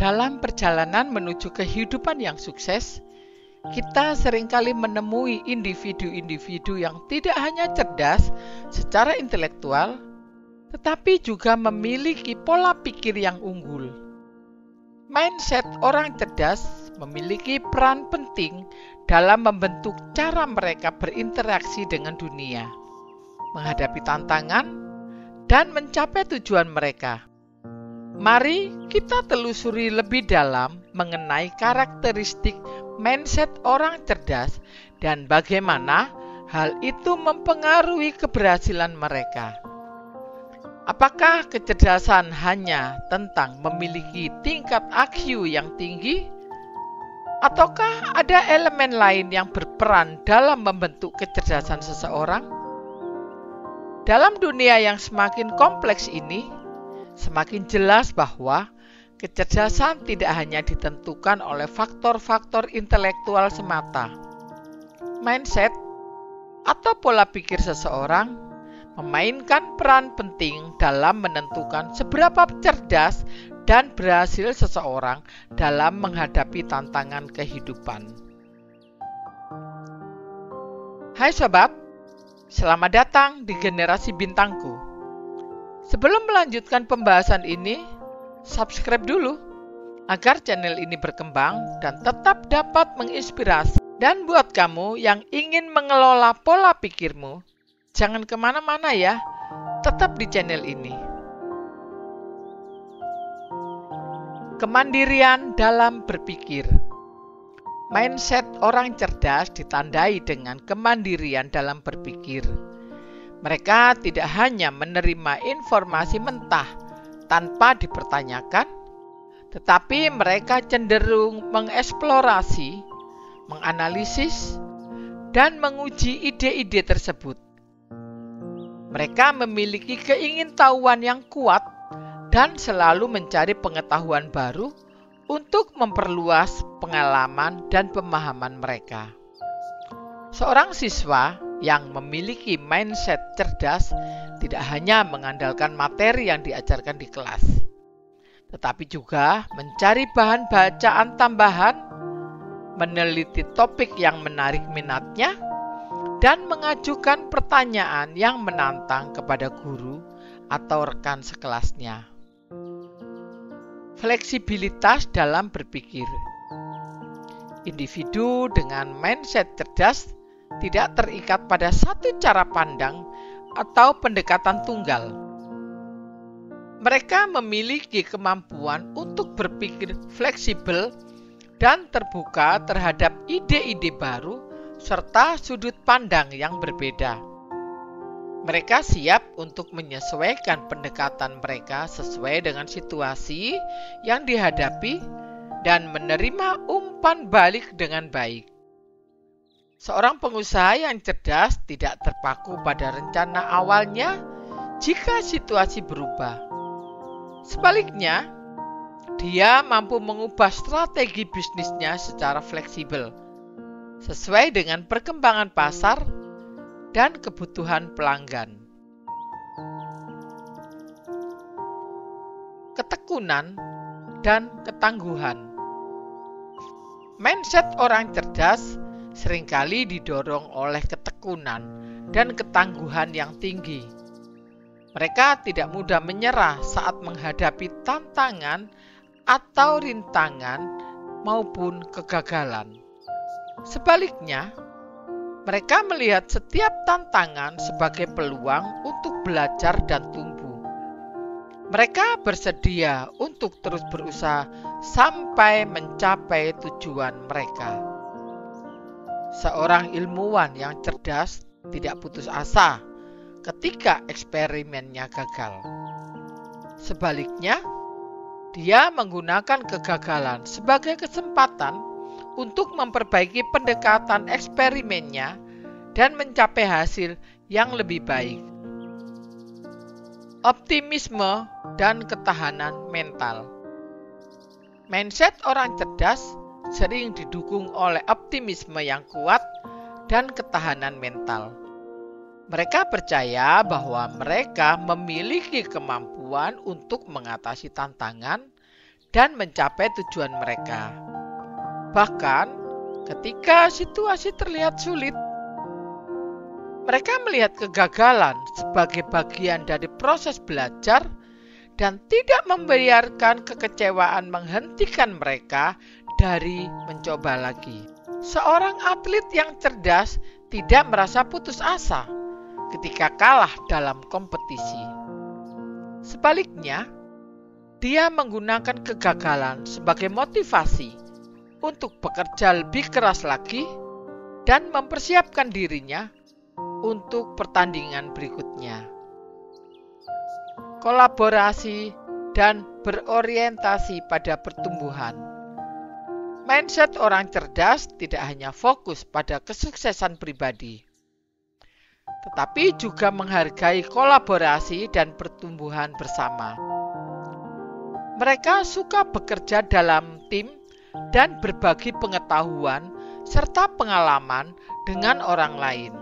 Dalam perjalanan menuju kehidupan yang sukses, kita seringkali menemui individu-individu yang tidak hanya cerdas secara intelektual, tetapi juga memiliki pola pikir yang unggul. Mindset orang cerdas memiliki peran penting dalam membentuk cara mereka berinteraksi dengan dunia, menghadapi tantangan, dan mencapai tujuan mereka. Mari kita telusuri lebih dalam mengenai karakteristik mindset orang cerdas dan bagaimana hal itu mempengaruhi keberhasilan mereka. Apakah kecerdasan hanya tentang memiliki tingkat IQ yang tinggi? Ataukah ada elemen lain yang berperan dalam membentuk kecerdasan seseorang? Dalam dunia yang semakin kompleks ini, semakin jelas bahwa kecerdasan tidak hanya ditentukan oleh faktor-faktor intelektual semata. Mindset atau pola pikir seseorang memainkan peran penting dalam menentukan seberapa cerdas dan berhasil seseorang dalam menghadapi tantangan kehidupan. Hai sobat, selamat datang di Generasi Bintangku. Sebelum melanjutkan pembahasan ini, subscribe dulu agar channel ini berkembang dan tetap dapat menginspirasi. Dan buat kamu yang ingin mengelola pola pikirmu, jangan kemana-mana ya, tetap di channel ini. Kemandirian dalam berpikir. Mindset orang cerdas ditandai dengan kemandirian dalam berpikir. Mereka tidak hanya menerima informasi mentah tanpa dipertanyakan, tetapi mereka cenderung mengeksplorasi, menganalisis, dan menguji ide-ide tersebut. Mereka memiliki keingintahuan yang kuat dan selalu mencari pengetahuan baru untuk memperluas pengalaman dan pemahaman mereka. Seorang siswa yang memiliki mindset cerdas tidak hanya mengandalkan materi yang diajarkan di kelas, tetapi juga mencari bahan bacaan tambahan, meneliti topik yang menarik minatnya, dan mengajukan pertanyaan yang menantang kepada guru atau rekan sekelasnya. Fleksibilitas dalam berpikir. Individu dengan mindset cerdas tidak terikat pada satu cara pandang atau pendekatan tunggal. Mereka memiliki kemampuan untuk berpikir fleksibel dan terbuka terhadap ide-ide baru serta sudut pandang yang berbeda. Mereka siap untuk menyesuaikan pendekatan mereka sesuai dengan situasi yang dihadapi dan menerima umpan balik dengan baik. Seorang pengusaha yang cerdas tidak terpaku pada rencana awalnya jika situasi berubah. Sebaliknya, dia mampu mengubah strategi bisnisnya secara fleksibel, sesuai dengan perkembangan pasar dan kebutuhan pelanggan. Ketekunan dan ketangguhan. Mindset orang cerdas seringkali didorong oleh ketekunan dan ketangguhan yang tinggi. Mereka tidak mudah menyerah saat menghadapi tantangan atau rintangan maupun kegagalan. Sebaliknya, mereka melihat setiap tantangan sebagai peluang untuk belajar dan tumbuh. Mereka bersedia untuk terus berusaha sampai mencapai tujuan mereka. Seorang ilmuwan yang cerdas tidak putus asa ketika eksperimennya gagal. Sebaliknya, dia menggunakan kegagalan sebagai kesempatan untuk memperbaiki pendekatan eksperimennya dan mencapai hasil yang lebih baik. Optimisme dan ketahanan mental. Mindset orang cerdas sering didukung oleh optimisme yang kuat dan ketahanan mental. Mereka percaya bahwa mereka memiliki kemampuan untuk mengatasi tantangan dan mencapai tujuan mereka. Bahkan ketika situasi terlihat sulit, mereka melihat kegagalan sebagai bagian dari proses belajar dan tidak membiarkan kekecewaan menghentikan mereka dari mencoba lagi. Seorang atlet yang cerdas tidak merasa putus asa ketika kalah dalam kompetisi. Sebaliknya, dia menggunakan kegagalan sebagai motivasi untuk bekerja lebih keras lagi dan mempersiapkan dirinya untuk pertandingan berikutnya. Kolaborasi dan berorientasi pada pertumbuhan. Mindset orang cerdas tidak hanya fokus pada kesuksesan pribadi, tetapi juga menghargai kolaborasi dan pertumbuhan bersama. Mereka suka bekerja dalam tim dan berbagi pengetahuan serta pengalaman dengan orang lain.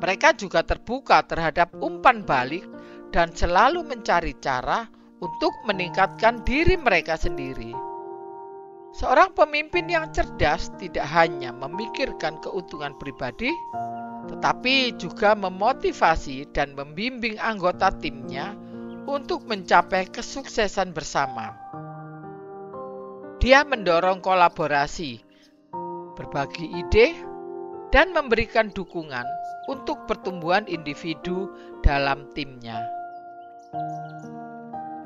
Mereka juga terbuka terhadap umpan balik dan selalu mencari cara untuk meningkatkan diri mereka sendiri. Seorang pemimpin yang cerdas tidak hanya memikirkan keuntungan pribadi, tetapi juga memotivasi dan membimbing anggota timnya untuk mencapai kesuksesan bersama. Dia mendorong kolaborasi, berbagi ide, dan memberikan dukungan untuk pertumbuhan individu dalam timnya.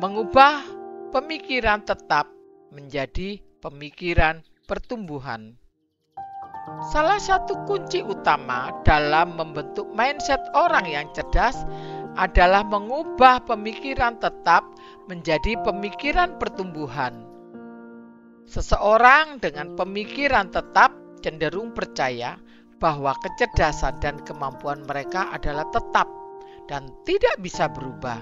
Mengubah pemikiran tetap menjadi pemikiran pertumbuhan. Salah satu kunci utama dalam membentuk mindset orang yang cerdas adalah mengubah pemikiran tetap menjadi pemikiran pertumbuhan. Seseorang dengan pemikiran tetap cenderung percaya bahwa kecerdasan dan kemampuan mereka adalah tetap dan tidak bisa berubah.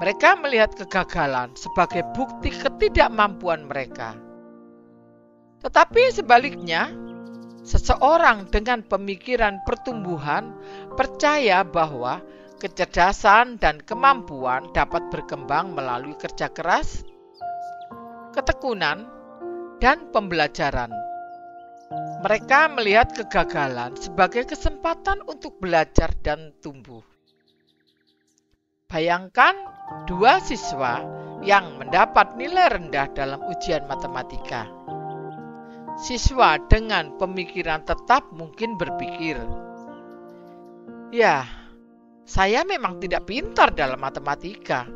Mereka melihat kegagalan sebagai bukti ketidakmampuan mereka. Tetapi sebaliknya, seseorang dengan pemikiran pertumbuhan percaya bahwa kecerdasan dan kemampuan dapat berkembang melalui kerja keras, ketekunan, dan pembelajaran. Mereka melihat kegagalan sebagai kesempatan untuk belajar dan tumbuh. Bayangkan dua siswa yang mendapat nilai rendah dalam ujian matematika. Siswa dengan pemikiran tetap mungkin berpikir, "Ya, saya memang tidak pintar dalam matematika.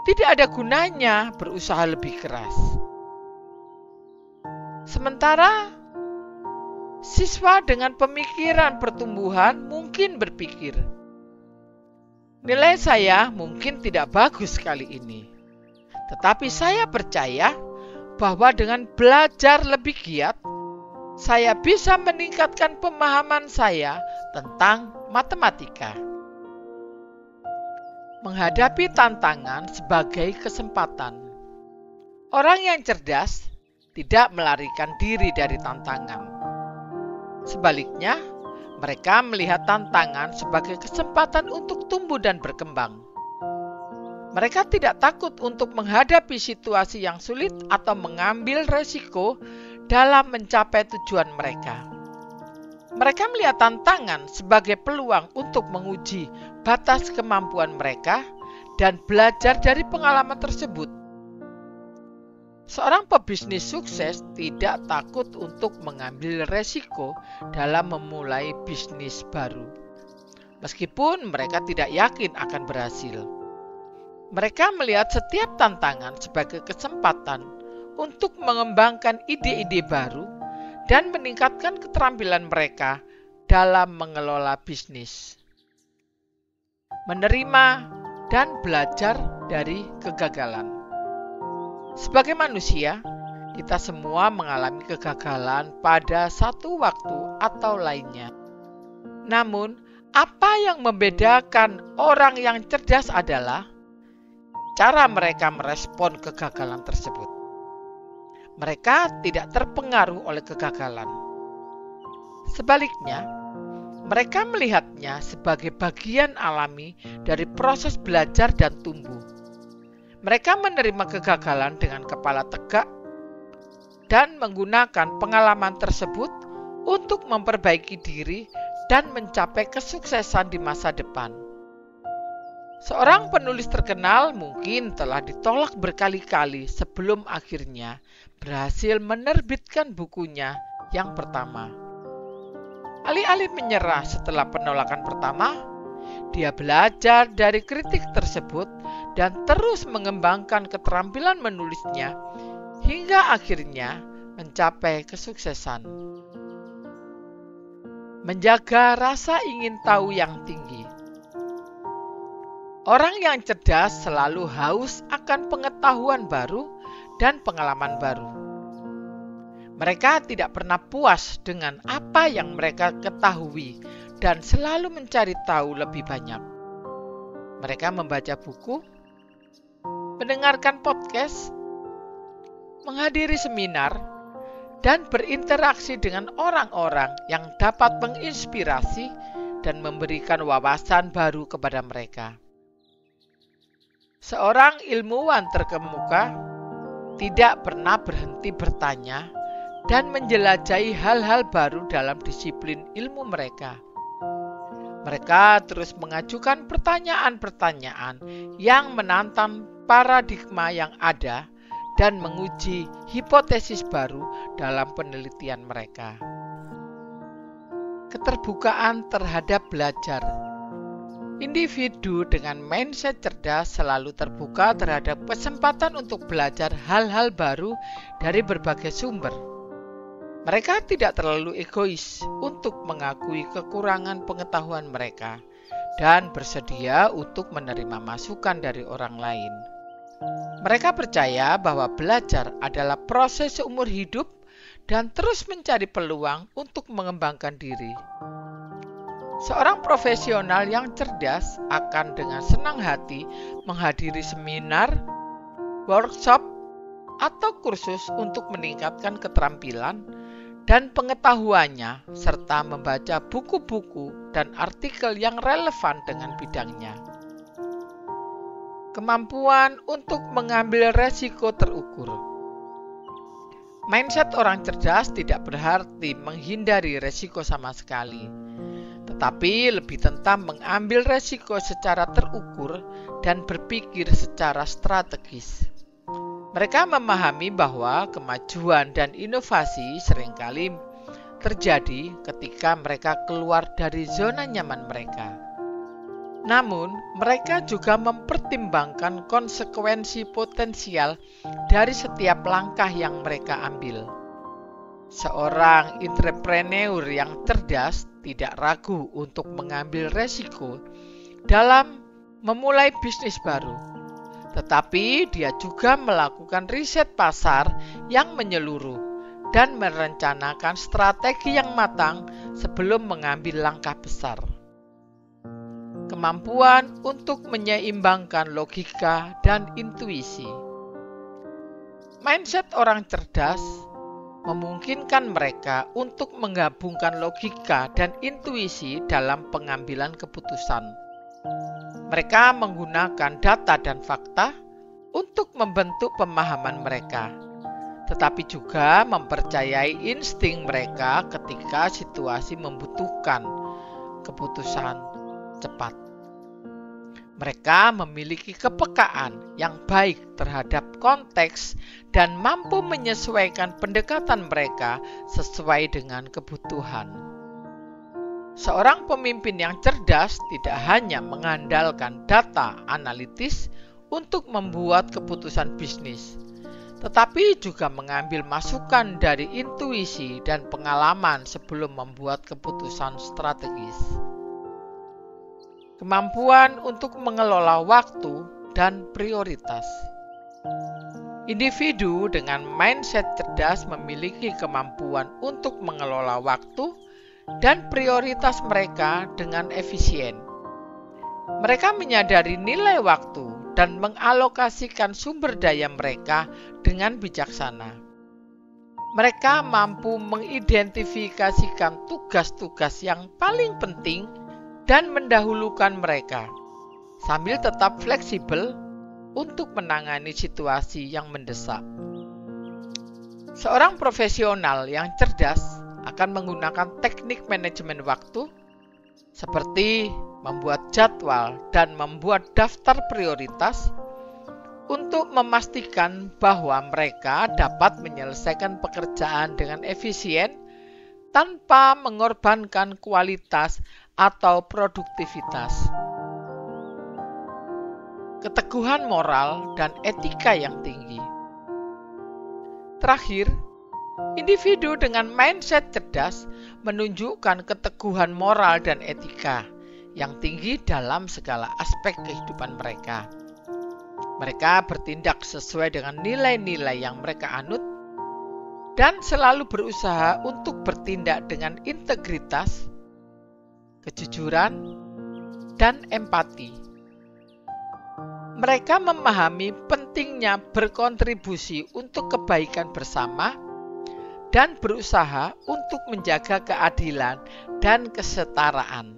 Tidak ada gunanya berusaha lebih keras." Sementara siswa dengan pemikiran pertumbuhan mungkin berpikir, "Nilai saya mungkin tidak bagus kali ini, tetapi saya percaya bahwa dengan belajar lebih giat, saya bisa meningkatkan pemahaman saya tentang matematika." Menghadapi tantangan sebagai kesempatan. Orang yang cerdas tidak melarikan diri dari tantangan. Sebaliknya, mereka melihat tantangan sebagai kesempatan untuk tumbuh dan berkembang. Mereka tidak takut untuk menghadapi situasi yang sulit atau mengambil resiko dalam mencapai tujuan mereka. Mereka melihat tantangan sebagai peluang untuk menguji batas kemampuan mereka dan belajar dari pengalaman tersebut. Seorang pebisnis sukses tidak takut untuk mengambil resiko dalam memulai bisnis baru, meskipun mereka tidak yakin akan berhasil. Mereka melihat setiap tantangan sebagai kesempatan untuk mengembangkan ide-ide baru dan meningkatkan keterampilan mereka dalam mengelola bisnis. Menerima dan belajar dari kegagalan. Sebagai manusia, kita semua mengalami kegagalan pada satu waktu atau lainnya. Namun, apa yang membedakan orang yang cerdas adalah cara mereka merespon kegagalan tersebut. Mereka tidak terpengaruh oleh kegagalan. Sebaliknya, mereka melihatnya sebagai bagian alami dari proses belajar dan tumbuh. Mereka menerima kegagalan dengan kepala tegak dan menggunakan pengalaman tersebut untuk memperbaiki diri dan mencapai kesuksesan di masa depan. Seorang penulis terkenal mungkin telah ditolak berkali-kali sebelum akhirnya berhasil menerbitkan bukunya yang pertama. Alih-alih menyerah setelah penolakan pertama, dia belajar dari kritik tersebut dan terus mengembangkan keterampilan menulisnya hingga akhirnya mencapai kesuksesan. Menjaga rasa ingin tahu yang tinggi. Orang yang cerdas selalu haus akan pengetahuan baru dan pengalaman baru. Mereka tidak pernah puas dengan apa yang mereka ketahui dan selalu mencari tahu lebih banyak. Mereka membaca buku, mendengarkan podcast, menghadiri seminar, dan berinteraksi dengan orang-orang yang dapat menginspirasi dan memberikan wawasan baru kepada mereka. Seorang ilmuwan terkemuka tidak pernah berhenti bertanya dan menjelajahi hal-hal baru dalam disiplin ilmu mereka. Mereka terus mengajukan pertanyaan-pertanyaan yang menantang paradigma yang ada dan menguji hipotesis baru dalam penelitian mereka. Keterbukaan terhadap belajar. Individu dengan mindset cerdas selalu terbuka terhadap kesempatan untuk belajar hal-hal baru dari berbagai sumber. Mereka tidak terlalu egois untuk mengakui kekurangan pengetahuan mereka dan bersedia untuk menerima masukan dari orang lain. Mereka percaya bahwa belajar adalah proses seumur hidup dan terus mencari peluang untuk mengembangkan diri. Seorang profesional yang cerdas akan dengan senang hati menghadiri seminar, workshop, atau kursus untuk meningkatkan keterampilan dan pengetahuannya, serta membaca buku-buku dan artikel yang relevan dengan bidangnya. Kemampuan untuk mengambil resiko terukur. Mindset orang cerdas tidak berarti menghindari resiko sama sekali, tetapi lebih tentang mengambil resiko secara terukur dan berpikir secara strategis. Mereka memahami bahwa kemajuan dan inovasi seringkali terjadi ketika mereka keluar dari zona nyaman mereka. Namun, mereka juga mempertimbangkan konsekuensi potensial dari setiap langkah yang mereka ambil. Seorang entrepreneur yang cerdas tidak ragu untuk mengambil resiko dalam memulai bisnis baru. Tetapi dia juga melakukan riset pasar yang menyeluruh dan merencanakan strategi yang matang sebelum mengambil langkah besar. Kemampuan untuk menyeimbangkan logika dan intuisi. Mindset orang cerdas memungkinkan mereka untuk menggabungkan logika dan intuisi dalam pengambilan keputusan. Mereka menggunakan data dan fakta untuk membentuk pemahaman mereka, tetapi juga mempercayai insting mereka ketika situasi membutuhkan keputusan cepat. Mereka memiliki kepekaan yang baik terhadap konteks dan mampu menyesuaikan pendekatan mereka sesuai dengan kebutuhan. Seorang pemimpin yang cerdas tidak hanya mengandalkan data analitis untuk membuat keputusan bisnis, tetapi juga mengambil masukan dari intuisi dan pengalaman sebelum membuat keputusan strategis. Kemampuan untuk mengelola waktu dan prioritas. Individu dengan mindset cerdas memiliki kemampuan untuk mengelola waktu dan prioritas mereka dengan efisien. Mereka menyadari nilai waktu dan mengalokasikan sumber daya mereka dengan bijaksana. Mereka mampu mengidentifikasikan tugas-tugas yang paling penting dan mendahulukan mereka, sambil tetap fleksibel untuk menangani situasi yang mendesak. Seorang profesional yang cerdas akan menggunakan teknik manajemen waktu seperti membuat jadwal dan membuat daftar prioritas untuk memastikan bahwa mereka dapat menyelesaikan pekerjaan dengan efisien tanpa mengorbankan kualitas atau produktivitas. Keteguhan moral dan etika yang tinggi. Terakhir, individu dengan mindset cerdas menunjukkan keteguhan moral dan etika yang tinggi dalam segala aspek kehidupan mereka. Mereka bertindak sesuai dengan nilai-nilai yang mereka anut dan selalu berusaha untuk bertindak dengan integritas, kejujuran, dan empati. Mereka memahami pentingnya berkontribusi untuk kebaikan bersama dan berusaha untuk menjaga keadilan dan kesetaraan.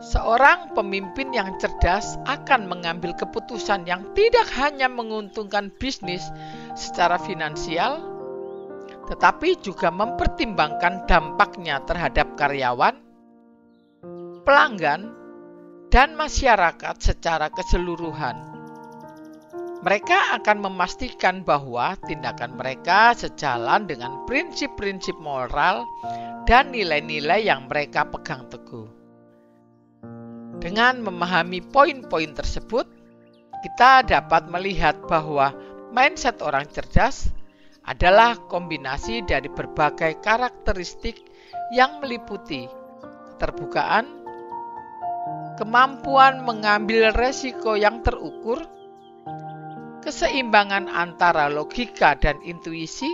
Seorang pemimpin yang cerdas akan mengambil keputusan yang tidak hanya menguntungkan bisnis secara finansial, tetapi juga mempertimbangkan dampaknya terhadap karyawan, pelanggan, dan masyarakat secara keseluruhan. Mereka akan memastikan bahwa tindakan mereka sejalan dengan prinsip-prinsip moral dan nilai-nilai yang mereka pegang teguh. Dengan memahami poin-poin tersebut, kita dapat melihat bahwa mindset orang cerdas adalah kombinasi dari berbagai karakteristik yang meliputi keterbukaan, kemampuan mengambil resiko yang terukur, keseimbangan antara logika dan intuisi,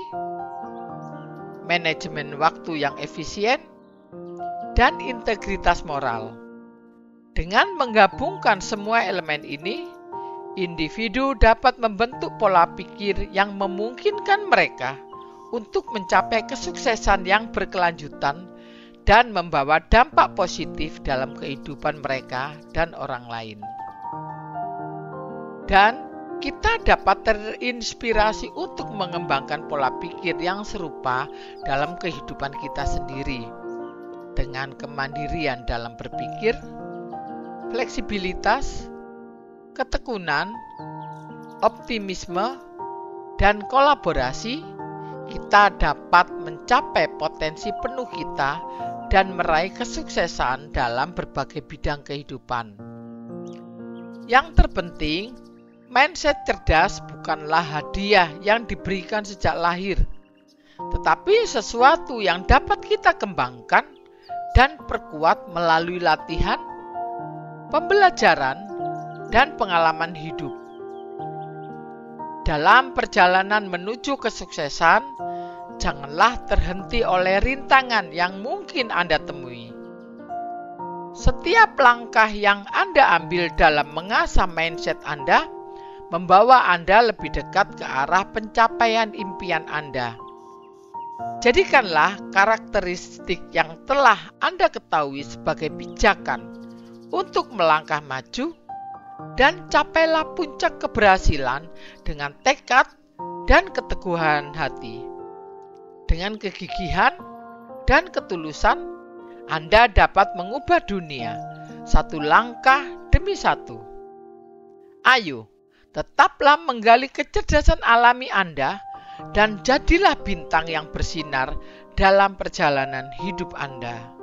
manajemen waktu yang efisien, dan integritas moral. Dengan menggabungkan semua elemen ini, individu dapat membentuk pola pikir yang memungkinkan mereka untuk mencapai kesuksesan yang berkelanjutan dan membawa dampak positif dalam kehidupan mereka dan orang lain. Dan kita dapat terinspirasi untuk mengembangkan pola pikir yang serupa dalam kehidupan kita sendiri, dengan kemandirian dalam berpikir, fleksibilitas, ketekunan, optimisme, dan kolaborasi. Kita dapat mencapai potensi penuh kita dan meraih kesuksesan dalam berbagai bidang kehidupan. Yang terpenting, mindset cerdas bukanlah hadiah yang diberikan sejak lahir, tetapi sesuatu yang dapat kita kembangkan dan perkuat melalui latihan, pembelajaran, dan pengalaman hidup. Dalam perjalanan menuju kesuksesan, janganlah terhenti oleh rintangan yang mungkin Anda temui. Setiap langkah yang Anda ambil dalam mengasah mindset Anda membawa Anda lebih dekat ke arah pencapaian impian Anda. Jadikanlah karakteristik yang telah Anda ketahui sebagai pijakan untuk melangkah maju, dan capailah puncak keberhasilan dengan tekad dan keteguhan hati. Dengan kegigihan dan ketulusan, Anda dapat mengubah dunia satu langkah demi satu. Ayo, tetaplah menggali kecerdasan alami Anda dan jadilah bintang yang bersinar dalam perjalanan hidup Anda.